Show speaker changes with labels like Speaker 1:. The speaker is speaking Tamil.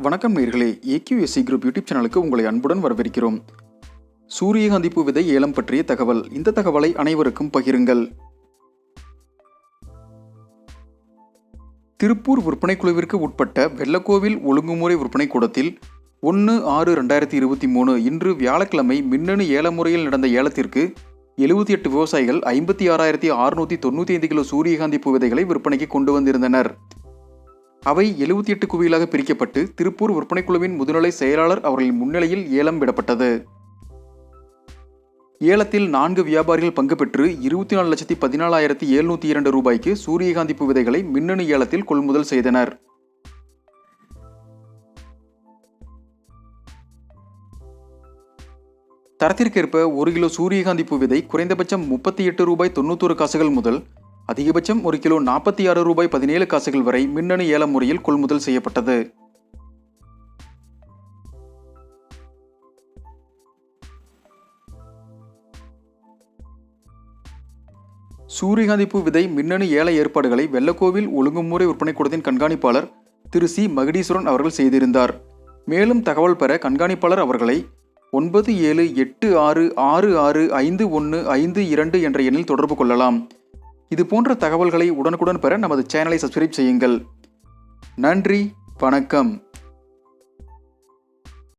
Speaker 1: வணக்கம் நேயர்களே, ஏக்யூஎஸ்சி குரூப் யூடியூப் சேனலுக்கு உங்களை அன்புடன் வரவேற்கிறோம். சூரியகாந்தி பூ விதை ஏலம் பற்றிய தகவல். இந்த தகவலை அனைவருக்கும் பகிருங்கள். திருப்பூர் விற்பனை குழுவிற்கு உட்பட்ட வெள்ளக்கோவில் ஒழுங்குமுறை விற்பனை கூடத்தில் 1/6/2023 இன்று வியாழக்கிழமை மின்னணு ஏல முறையில் நடந்த ஏலத்திற்கு 78 விவசாயிகள் 56,695 கிலோ சூரியகாந்தி பூ விதைகளை விற்பனைக்கு கொண்டு வந்திருந்தனர். அவை 78 குவியலாக பிரிக்கப்பட்டு திருப்பூர் விற்பனை குழுவின் முதுநிலை செயலாளர் அவர்களின் முன்னிலையில் ஏலம் விடப்பட்டது. ஏலத்தில் 4 வியாபாரிகள் பங்கு பெற்று 24,14,702 ரூபாய்க்கு சூரியகாந்தி பூ விதைகளை மின்னணு ஏலத்தில் கொள்முதல் செய்தனர். தரத்திற்கேற்ப 1 கிலோ சூரியகாந்தி பூ விதை குறைந்தபட்சம் 38 ரூபாய் 91 காசுகள் முதல் அதிகபட்சம் 1 கிலோ 46 ரூபாய் 17 காசுகள் வரை மின்னணு ஏல முறையில் கொள்முதல் செய்யப்பட்டது. சூரியகாந்தி பூ விதை மின்னணு ஏல ஏற்பாடுகளை வெள்ளக்கோவில் ஒழுங்குமுறை விற்பனை கூடத்தின் கண்காணிப்பாளர் திரு சி மகுடீஸ்வரன் அவர்கள் செய்திருந்தார். மேலும் தகவல் பெற கண்காணிப்பாளர் அவர்களை 9786665152 என்ற எண்ணில் தொடர்பு கொள்ளலாம். இது போன்ற தகவல்களை உடனுக்குடன் பெற நமது சேனலை சப்ஸ்கிரைப் செய்யுங்கள். நன்றி, வணக்கம்.